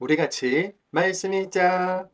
우리 같이 말씀 읽자.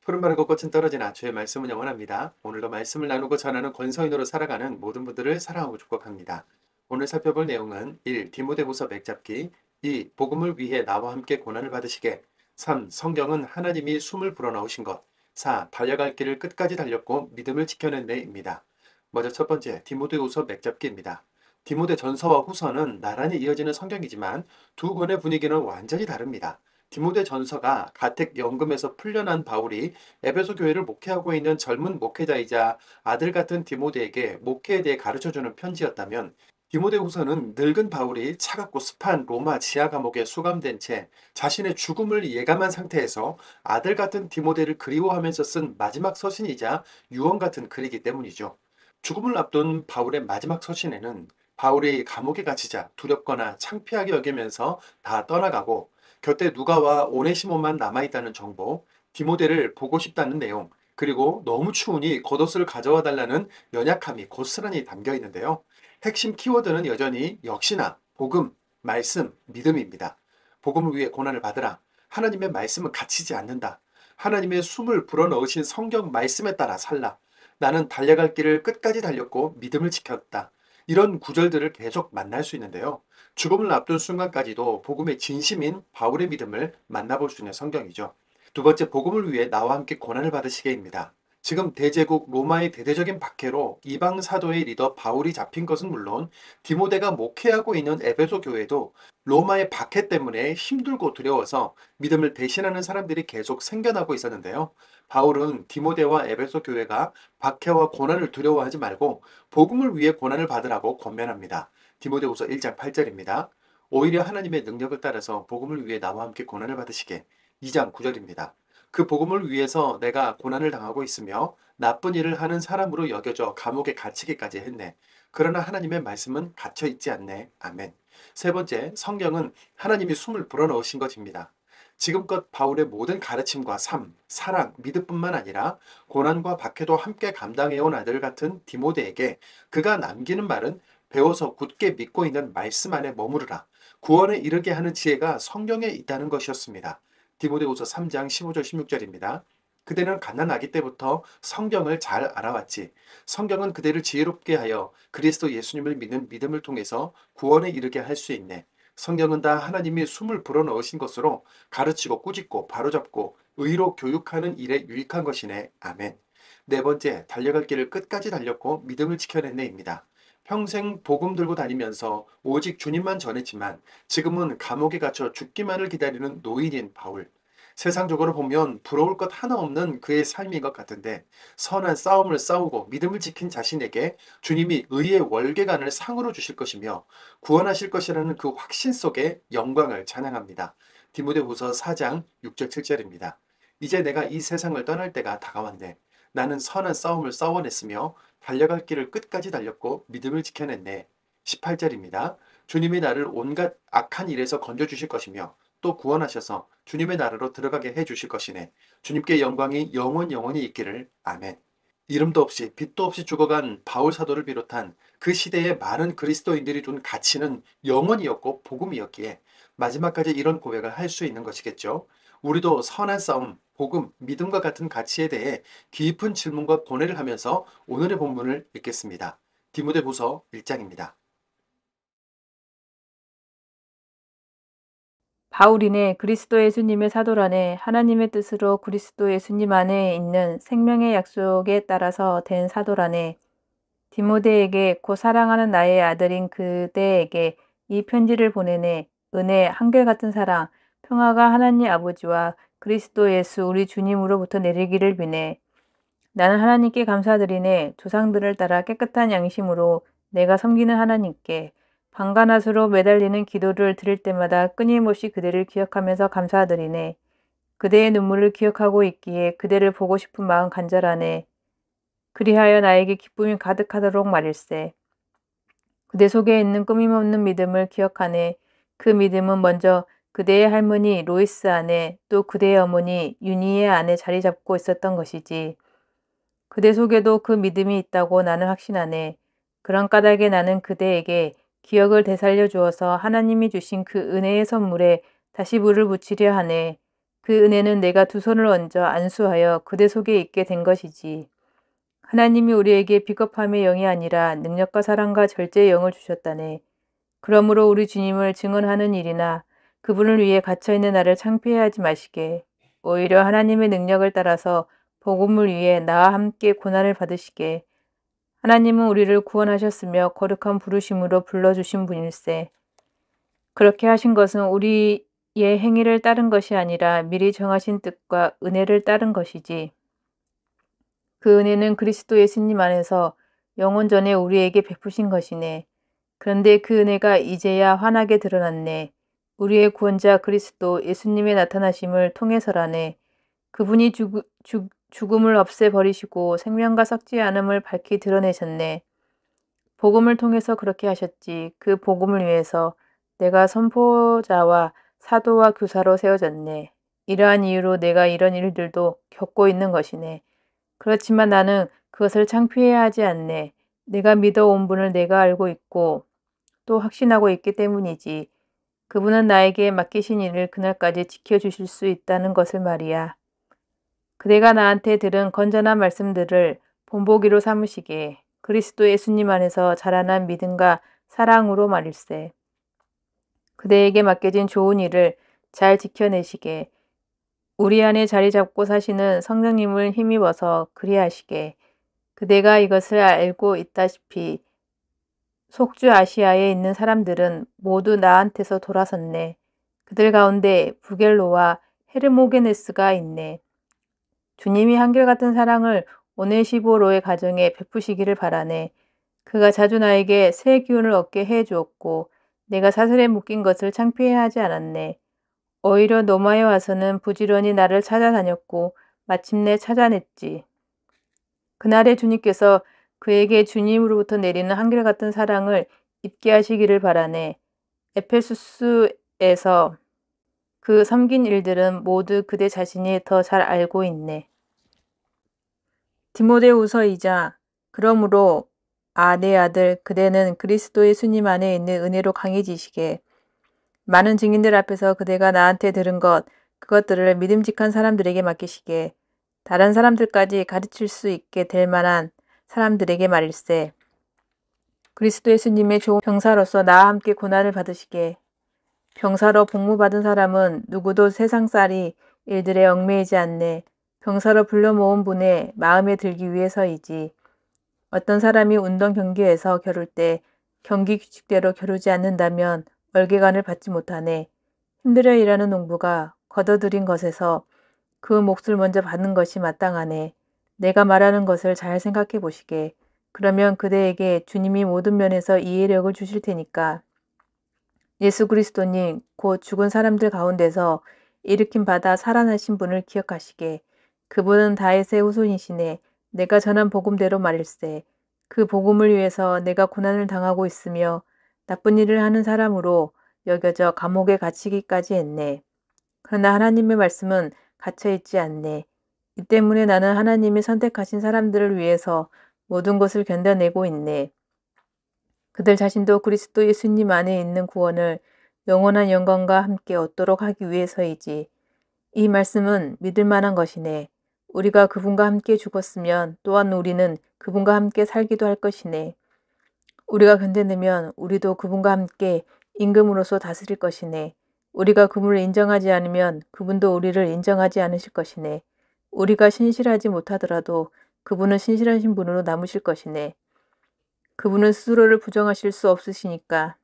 푸른마르고 꽃은 떨어지나 주의 말씀은 영원합니다. 오늘도 말씀을 나누고 전하는 권서인으로 살아가는 모든 분들을 사랑하고 축복합니다. 오늘 살펴볼 내용은 1. 디모데후서 맥잡기 2. 복음을 위해 나와 함께 고난을 받으시게 3. 성경은 하나님이 숨을 불어넣으신 것 4. 달려갈 길을 끝까지 달렸고 믿음을 지켜낸 데입니다. 먼저 첫 번째 디모데후서 맥잡기입니다. 디모데 전서와 후서는 나란히 이어지는 성경이지만 두 권의 분위기는 완전히 다릅니다. 디모데 전서가 가택 연금에서 풀려난 바울이 에베소 교회를 목회하고 있는 젊은 목회자이자 아들 같은 디모데에게 목회에 대해 가르쳐주는 편지였다면 디모데 후서는 늙은 바울이 차갑고 습한 로마 지하 감옥에 수감된 채 자신의 죽음을 예감한 상태에서 아들 같은 디모데를 그리워하면서 쓴 마지막 서신이자 유언 같은 글이기 때문이죠. 죽음을 앞둔 바울의 마지막 서신에는 바울이 감옥에 갇히자 두렵거나 창피하게 여기면서 다 떠나가고 곁에 누가와 오네시모만 남아있다는 정보, 디모데를 보고 싶다는 내용, 그리고 너무 추우니 겉옷을 가져와 달라는 연약함이 고스란히 담겨 있는데요. 핵심 키워드는 여전히 역시나 복음, 말씀, 믿음입니다. 복음을 위해 고난을 받으라. 하나님의 말씀은 갇히지 않는다. 하나님의 숨을 불어넣으신 성경 말씀에 따라 살라. 나는 달려갈 길을 끝까지 달렸고 믿음을 지켰다. 이런 구절들을 계속 만날 수 있는데요. 죽음을 앞둔 순간까지도 복음의 진심인 바울의 믿음을 만나볼 수 있는 성경이죠. 두 번째, 복음을 위해 나와 함께 고난을 받으시게입니다. 지금 대제국 로마의 대대적인 박해로 이방 사도의 리더 바울이 잡힌 것은 물론 디모데가 목회하고 있는 에베소 교회도 로마의 박해 때문에 힘들고 두려워서 믿음을 대신하는 사람들이 계속 생겨나고 있었는데요. 바울은 디모데와 에베소 교회가 박해와 고난을 두려워하지 말고 복음을 위해 고난을 받으라고 권면합니다. 디모데후서 1장 8절입니다. 오히려 하나님의 능력을 따라서 복음을 위해 나와 함께 고난을 받으시게. 2장 9절입니다. 그 복음을 위해서 내가 고난을 당하고 있으며 나쁜 일을 하는 사람으로 여겨져 감옥에 갇히기까지 했네. 그러나 하나님의 말씀은 갇혀 있지 않네. 아멘. 세 번째, 성경은 하나님이 숨을 불어넣으신 것입니다. 지금껏 바울의 모든 가르침과 삶, 사랑, 믿음뿐만 아니라 고난과 박해도 함께 감당해온 아들 같은 디모데에게 그가 남기는 말은 배워서 굳게 믿고 있는 말씀 안에 머무르라. 구원에 이르게 하는 지혜가 성경에 있다는 것이었습니다. 디모데후서 3장 15절 16절입니다. 그대는 갓난아기 때부터 성경을 잘 알아왔지. 성경은 그대를 지혜롭게 하여 그리스도 예수님을 믿는 믿음을 통해서 구원에 이르게 할 수 있네. 성경은 다 하나님이 숨을 불어넣으신 것으로 가르치고 꾸짖고 바로잡고 의로 교육하는 일에 유익한 것이네. 아멘. 네 번째, 달려갈 길을 끝까지 달렸고 믿음을 지켜냈네입니다. 평생 복음 들고 다니면서 오직 주님만 전했지만 지금은 감옥에 갇혀 죽기만을 기다리는 노인인 바울. 세상적으로 보면 부러울 것 하나 없는 그의 삶인 것 같은데 선한 싸움을 싸우고 믿음을 지킨 자신에게 주님이 의의 월계관을 상으로 주실 것이며 구원하실 것이라는 그 확신 속에 영광을 찬양합니다. 디모데후서 4장 6절 7절입니다. 이제 내가 이 세상을 떠날 때가 다가왔네. 나는 선한 싸움을 싸워냈으며 달려갈 길을 끝까지 달렸고 믿음을 지켜냈네. 18절입니다. 주님이 나를 온갖 악한 일에서 건져주실 것이며 또 구원하셔서 주님의 나라로 들어가게 해주실 것이네. 주님께 영광이 영원히 있기를. 아멘. 이름도 없이 빛도 없이 죽어간 바울 사도를 비롯한 그 시대의 많은 그리스도인들이 둔 가치는 영원이었고 복음이었기에 마지막까지 이런 고백을 할 수 있는 것이겠죠. 우리도 선한 싸움, 복음, 믿음과 같은 가치에 대해 깊은 질문과 고뇌를 하면서 오늘의 본문을 읽겠습니다. 디모데후서 1장입니다. 바울이네 그리스도 예수님의 사도라네 하나님의 뜻으로 그리스도 예수님 안에 있는 생명의 약속에 따라서 된 사도라네 디모데에게 곧 사랑하는 나의 아들인 그대에게 이 편지를 보내네 은혜 한결같은 사랑 평화가 하나님 아버지와 그리스도 예수 우리 주님으로부터 내리기를 비네 나는 하나님께 감사드리네 조상들을 따라 깨끗한 양심으로 내가 섬기는 하나님께 방간하수로 매달리는 기도를 드릴 때마다 끊임없이 그대를 기억하면서 감사드리네. 그대의 눈물을 기억하고 있기에 그대를 보고 싶은 마음 간절하네. 그리하여 나에게 기쁨이 가득하도록 말일세. 그대 속에 있는 끊임없는 믿음을 기억하네. 그 믿음은 먼저 그대의 할머니 로이스 안에 또 그대의 어머니 유니의 안에 자리 잡고 있었던 것이지. 그대 속에도 그 믿음이 있다고 나는 확신하네. 그런 까닭에 나는 그대에게 기억을 되살려 주어서 하나님이 주신 그 은혜의 선물에 다시 불을 붙이려 하네. 그 은혜는 내가 두 손을 얹어 안수하여 그대 속에 있게 된 것이지. 하나님이 우리에게 비겁함의 영이 아니라 능력과 사랑과 절제의 영을 주셨다네. 그러므로 우리 주님을 증언하는 일이나 그분을 위해 갇혀있는 나를 창피해하지 마시게. 오히려 하나님의 능력을 따라서 복음을 위해 나와 함께 고난을 받으시게. 하나님은 우리를 구원하셨으며 거룩한 부르심으로 불러주신 분일세. 그렇게 하신 것은 우리의 행위를 따른 것이 아니라 미리 정하신 뜻과 은혜를 따른 것이지. 그 은혜는 그리스도 예수님 안에서 영원 전에 우리에게 베푸신 것이네. 그런데 그 은혜가 이제야 환하게 드러났네. 우리의 구원자 그리스도 예수님의 나타나심을 통해서라네. 그분이 죽음을 없애버리시고 생명과 썩지 않음을 밝히 드러내셨네. 복음을 통해서 그렇게 하셨지. 그 복음을 위해서 내가 선포자와 사도와 교사로 세워졌네. 이러한 이유로 내가 이런 일들도 겪고 있는 것이네. 그렇지만 나는 그것을 창피해하지 않네. 내가 믿어온 분을 내가 알고 있고 또 확신하고 있기 때문이지. 그분은 나에게 맡기신 일을 그날까지 지켜주실 수 있다는 것을 말이야. 그대가 나한테 들은 건전한 말씀들을 본보기로 삼으시게. 그리스도 예수님 안에서 자라난 믿음과 사랑으로 말일세. 그대에게 맡겨진 좋은 일을 잘 지켜내시게. 우리 안에 자리 잡고 사시는 성령님을 힘입어서 그리하시게. 그대가 이것을 알고 있다시피 속주 아시아에 있는 사람들은 모두 나한테서 돌아섰네. 그들 가운데 부겔로와 헤르모게네스가 있네. 주님이 한결같은 사랑을 오네시보로의 가정에 베푸시기를 바라네. 그가 자주 나에게 새 기운을 얻게 해 주었고 내가 사슬에 묶인 것을 창피해하지 않았네. 오히려 노마에 와서는 부지런히 나를 찾아다녔고 마침내 찾아냈지. 그날의 주님께서 그에게 주님으로부터 내리는 한결같은 사랑을 잊게 하시기를 바라네. 에페수스에서 그 섬긴 일들은 모두 그대 자신이 더 잘 알고 있네. 디모데후서이자 그러므로 내 아들 그대는 그리스도 예수님 안에 있는 은혜로 강해지시게. 많은 증인들 앞에서 그대가 나한테 들은 그것들을 믿음직한 사람들에게 맡기시게. 다른 사람들까지 가르칠 수 있게 될 만한 사람들에게 말일세. 그리스도 예수님의 좋은 병사로서 나와 함께 고난을 받으시게. 병사로 복무받은 사람은 누구도 세상살이 일들에 얽매이지 않네. 병사로 불러 모은 분의 마음에 들기 위해서이지. 어떤 사람이 운동 경기에서 겨룰 때 경기 규칙대로 겨루지 않는다면 월계관을 받지 못하네. 힘들어 일하는 농부가 거둬들인 것에서 그 몫을 먼저 받는 것이 마땅하네. 내가 말하는 것을 잘 생각해 보시게. 그러면 그대에게 주님이 모든 면에서 이해력을 주실 테니까. 예수 그리스도님 곧 죽은 사람들 가운데서 일으킴 받아 살아나신 분을 기억하시게. 그분은 다윗의 후손이시네. 내가 전한 복음대로 말일세. 그 복음을 위해서 내가 고난을 당하고 있으며 나쁜 일을 하는 사람으로 여겨져 감옥에 갇히기까지 했네. 그러나 하나님의 말씀은 갇혀있지 않네. 이 때문에 나는 하나님이 선택하신 사람들을 위해서 모든 것을 견뎌내고 있네. 그들 자신도 그리스도 예수님 안에 있는 구원을 영원한 영광과 함께 얻도록 하기 위해서이지. 이 말씀은 믿을 만한 것이네. 우리가 그분과 함께 죽었으면 또한 우리는 그분과 함께 살기도 할 것이네. 우리가 견뎌내면 우리도 그분과 함께 임금으로서 다스릴 것이네. 우리가 그분을 인정하지 않으면 그분도 우리를 인정하지 않으실 것이네. 우리가 신실하지 못하더라도 그분은 신실하신 분으로 남으실 것이네. 그분은 스스로를 부정하실 수 없으시니까.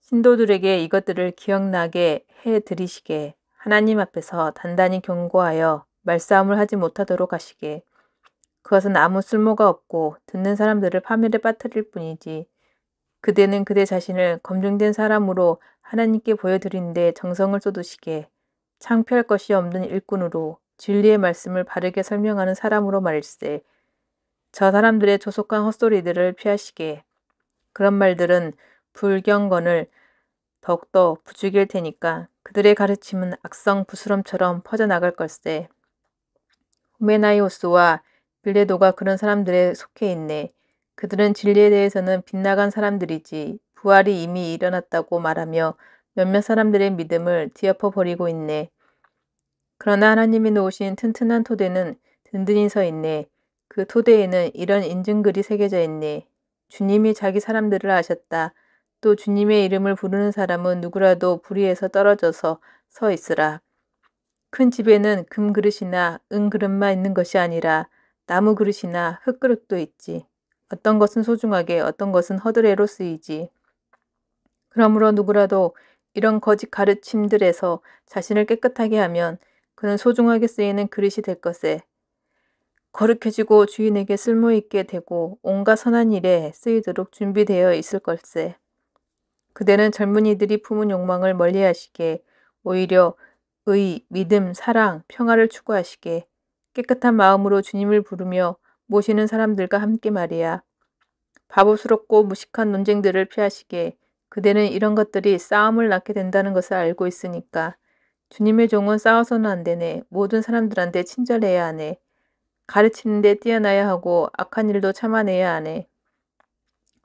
신도들에게 이것들을 기억나게 해드리시게. 하나님 앞에서 단단히 경고하여 말싸움을 하지 못하도록 하시게. 그것은 아무 쓸모가 없고 듣는 사람들을 파멸에 빠뜨릴 뿐이지. 그대는 그대 자신을 검증된 사람으로 하나님께 보여드리는데 정성을 쏟으시게. 창피할 것이 없는 일꾼으로 진리의 말씀을 바르게 설명하는 사람으로 말일세. 저 사람들의 조속한 헛소리들을 피하시게. 그런 말들은 불경건을 더욱더 부추길 테니까 그들의 가르침은 악성 부스럼처럼 퍼져나갈 걸세. 후메나이오스와 빌레도가 그런 사람들에 속해 있네. 그들은 진리에 대해서는 빗나간 사람들이지 부활이 이미 일어났다고 말하며 몇몇 사람들의 믿음을 뒤엎어 버리고 있네. 그러나 하나님이 놓으신 튼튼한 토대는 든든히 서 있네. 그 토대에는 이런 인증글이 새겨져 있네. 주님이 자기 사람들을 아셨다. 또 주님의 이름을 부르는 사람은 누구라도 불의에서 떨어져서 서 있으라. 큰 집에는 금 그릇이나 은 그릇만 있는 것이 아니라 나무 그릇이나 흙 그릇도 있지. 어떤 것은 소중하게 어떤 것은 허드레로 쓰이지. 그러므로 누구라도 이런 거짓 가르침들에서 자신을 깨끗하게 하면 그는 소중하게 쓰이는 그릇이 될 것에 거룩해지고 주인에게 쓸모있게 되고 온갖 선한 일에 쓰이도록 준비되어 있을 걸세. 그대는 젊은이들이 품은 욕망을 멀리하시게 오히려 의, 믿음, 사랑, 평화를 추구하시게 깨끗한 마음으로 주님을 부르며 모시는 사람들과 함께 말이야. 바보스럽고 무식한 논쟁들을 피하시게 그대는 이런 것들이 싸움을 낳게 된다는 것을 알고 있으니까. 주님의 종은 싸워서는 안 되네. 모든 사람들한테 친절해야 하네. 가르치는데 뛰어나야 하고 악한 일도 참아내야 하네.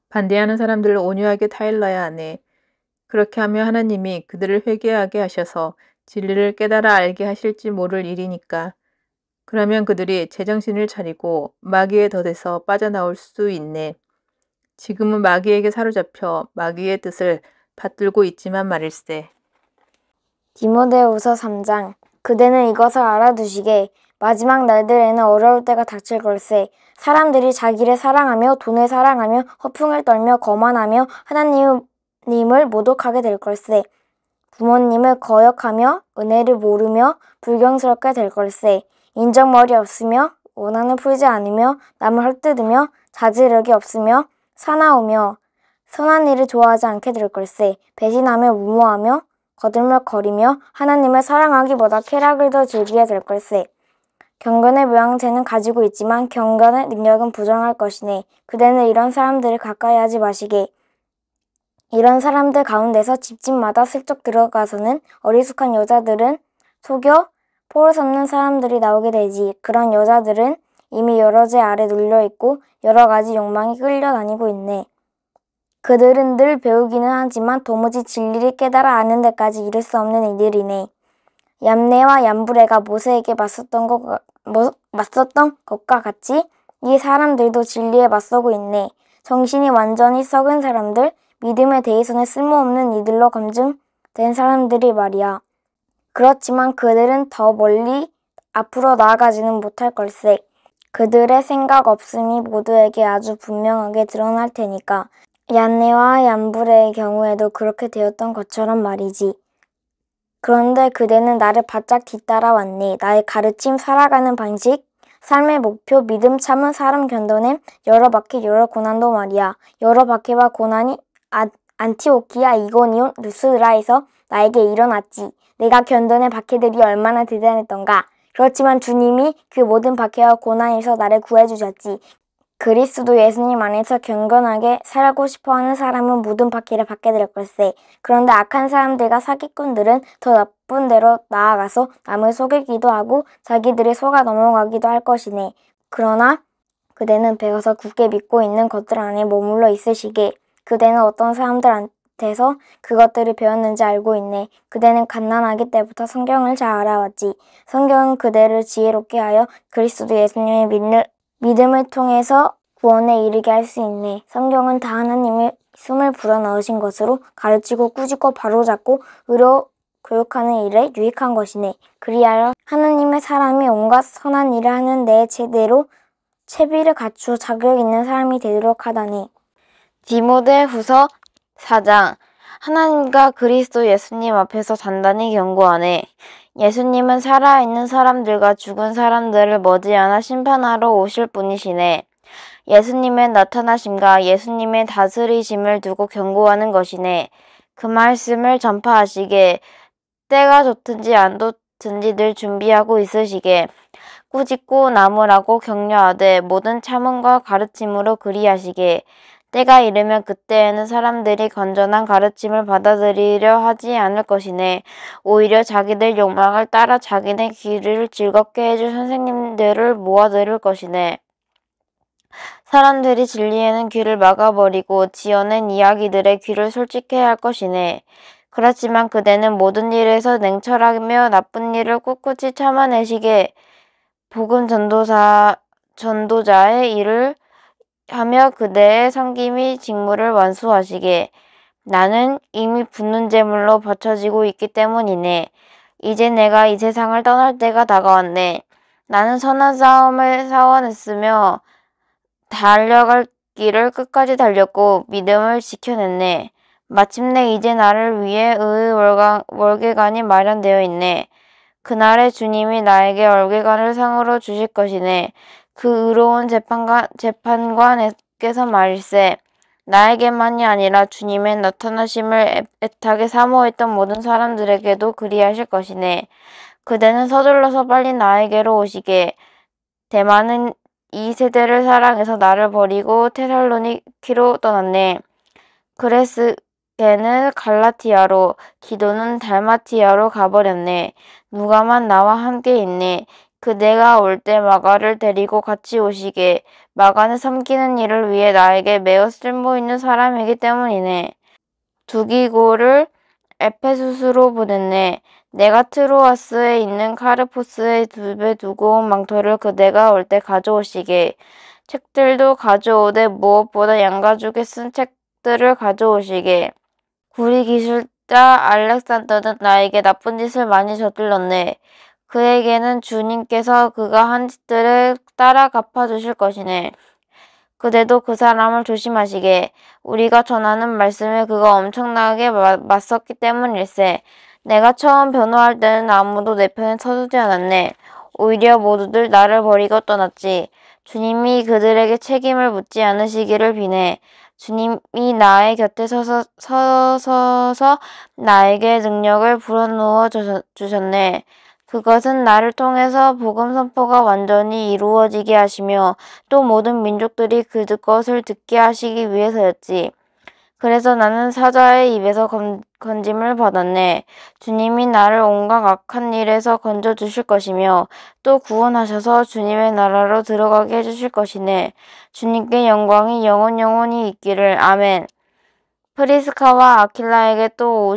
반대하는 사람들을 온유하게 타일러야 하네. 그렇게 하며 하나님이 그들을 회개하게 하셔서 진리를 깨달아 알게 하실지 모를 일이니까. 그러면 그들이 제정신을 차리고 마귀의 덫에서 빠져나올 수 있네. 지금은 마귀에게 사로잡혀 마귀의 뜻을 받들고 있지만 말일세. 디모데후서 3장. 그대는 이것을 알아두시게 마지막 날들에는 어려울 때가 닥칠 걸세. 사람들이 자기를 사랑하며 돈을 사랑하며 허풍을 떨며 거만하며 하나님을 모독하게 될 걸세. 부모님을 거역하며 은혜를 모르며 불경스럽게 될 걸세. 인정머리 없으며 원한을 풀지 않으며 남을 헐뜯으며 자제력이 없으며 사나우며 선한 일을 좋아하지 않게 될 걸세. 배신하며 무모하며 거들먹거리며 하나님을 사랑하기보다 쾌락을 더 즐기게 될 걸세. 경건의 모양새는 가지고 있지만 경건의 능력은 부정할 것이네. 그대는 이런 사람들을 가까이 하지 마시게. 이런 사람들 가운데서 집집마다 슬쩍 들어가서는 어리숙한 여자들은 속여 포를 섞는 사람들이 나오게 되지. 그런 여자들은 이미 여러 제 아래 눌려있고 여러 가지 욕망이 끌려다니고 있네. 그들은 늘 배우기는 하지만 도무지 진리를 깨달아 아는 데까지 이를 수 없는 이들이네. 얌네와 얌브레가 모세에게 맞섰던 것과 같이 이 사람들도 진리에 맞서고 있네. 정신이 완전히 썩은 사람들, 믿음에 대해서는 쓸모없는 이들로 검증된 사람들이 말이야. 그렇지만 그들은 더 멀리 앞으로 나아가지는 못할 걸세. 그들의 생각 없음이 모두에게 아주 분명하게 드러날 테니까. 얀네와 얀브레의 경우에도 그렇게 되었던 것처럼 말이지. 그런데 그대는 나를 바짝 뒤따라왔니. 나의 가르침, 살아가는 방식, 삶의 목표, 믿음, 참음, 사람 견뎌냄, 여러 박해, 여러 고난도 말이야. 여러 박해와 고난이 안티오키아, 이고니온, 루스드라에서 나에게 일어났지. 내가 견뎌낸 박해들이 얼마나 대단했던가. 그렇지만 주님이 그 모든 박해와 고난에서 나를 구해주셨지. 그리스도 예수님 안에서 경건하게 살고 싶어하는 사람은 모든 박해를 받게 될 걸세. 그런데 악한 사람들과 사기꾼들은 더 나쁜 데로 나아가서 남을 속이기도 하고 자기들이 속아 넘어가기도 할 것이네. 그러나 그대는 배워서 굳게 믿고 있는 것들 안에 머물러 있으시게. 그대는 어떤 사람들한테서 그것들을 배웠는지 알고 있네. 그대는 갓난아기 때부터 성경을 잘 알아왔지. 성경은 그대를 지혜롭게 하여 그리스도 예수님의 믿음을 통해서 구원에 이르게 할 수 있네. 성경은 다 하나님의 숨을 불어넣으신 것으로 가르치고 꾸짖고 바로잡고 의로 교육하는 일에 유익한 것이네. 그리하여 하나님의 사람이 온갖 선한 일을 하는 데에 제대로 채비를 갖추어 자격 있는 사람이 되도록 하다니. 디모데후서 4장. 하나님과 그리스도 예수님 앞에서 단단히 경고하네. 예수님은 살아있는 사람들과 죽은 사람들을 머지않아 심판하러 오실 분이시네. 예수님의 나타나심과 예수님의 다스리심을 두고 경고하는 것이네. 그 말씀을 전파하시게 때가 좋든지 안 좋든지 늘 준비하고 있으시게 꾸짖고 나무라고 격려하되 모든 참음과 가르침으로 그리하시게 때가 이르면 그때에는 사람들이 건전한 가르침을 받아들이려 하지 않을 것이네. 오히려 자기들 욕망을 따라 자기네 귀를 즐겁게 해줄 선생님들을 모아들을 것이네. 사람들이 진리에는 귀를 막아버리고 지어낸 이야기들의 귀를 솔직해 할 것이네. 그렇지만 그대는 모든 일에서 냉철하며 나쁜 일을 꿋꿋이 참아내시게 복음 전도자의 일을 하며 그대의 섬김이 직무를 완수하시게 나는 이미 붙는 제물로 바쳐지고 있기 때문이네. 이제 내가 이 세상을 떠날 때가 다가왔네. 나는 선한 싸움을 싸워냈으며 달려갈 길을 끝까지 달렸고 믿음을 지켜냈네. 마침내 이제 나를 위해 의의 월계관이 마련되어 있네. 그날에 주님이 나에게 월계관을 상으로 주실 것이네. 그 의로운 재판관께서 말일세. 나에게만이 아니라 주님의 나타나심을 애타게 사모했던 모든 사람들에게도 그리하실 것이네. 그대는 서둘러서 빨리 나에게로 오시게. 대만은 이 세대를 사랑해서 나를 버리고 테살로니키로 떠났네. 그레스게는 갈라티아로, 기도는 달마티아로 가버렸네. 누가만 나와 함께 있네. 그대가 올 때 마가를 데리고 같이 오시게. 마가는 섬기는 일을 위해 나에게 매우 쓸모있는 사람이기 때문이네. 두기고를 에페수스로 보냈네. 내가 트로아스에 있는 카르포스에 집에 두고 온 망토를 그대가 올 때 가져오시게. 책들도 가져오되 무엇보다 양가죽에 쓴 책들을 가져오시게. 구리 기술자 알렉산더는 나에게 나쁜 짓을 많이 저질렀네. 그에게는 주님께서 그가 한 짓들을 따라 갚아주실 것이네. 그대도 그 사람을 조심하시게. 우리가 전하는 말씀에 그가 엄청나게 맞섰기 때문일세. 내가 처음 변호할 때는 아무도 내 편에 서주지 않았네. 오히려 모두들 나를 버리고 떠났지. 주님이 그들에게 책임을 묻지 않으시기를 비네. 주님이 나의 곁에 서서 나에게 능력을 불어넣어 주셨네. 그것은 나를 통해서 복음 선포가 완전히 이루어지게 하시며 또 모든 민족들이 그것을 듣게 하시기 위해서였지. 그래서 나는 사자의 입에서 건짐을 받았네. 주님이 나를 온갖 악한 일에서 건져주실 것이며 또 구원하셔서 주님의 나라로 들어가게 해주실 것이네. 주님께 영광이 영원히 있기를. 아멘. 프리스카와 아킬라에게 또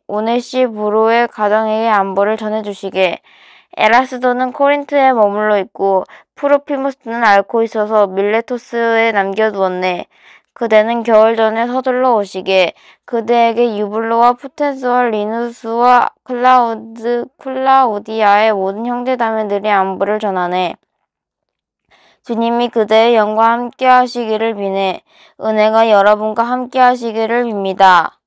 오네시부로의 가정에게 안부를 전해주시게. 에라스도는 코린트에 머물러 있고 프로피무스는 앓고 있어서 밀레토스에 남겨두었네. 그대는 겨울 전에 서둘러 오시게. 그대에게 유블로와 푸텐스와 리누스와 클라우디아의 모든 형제자매들이 안부를 전하네. 주님이 그대의 영과 함께 하시기를 비네. 은혜가 여러분과 함께 하시기를 빕니다.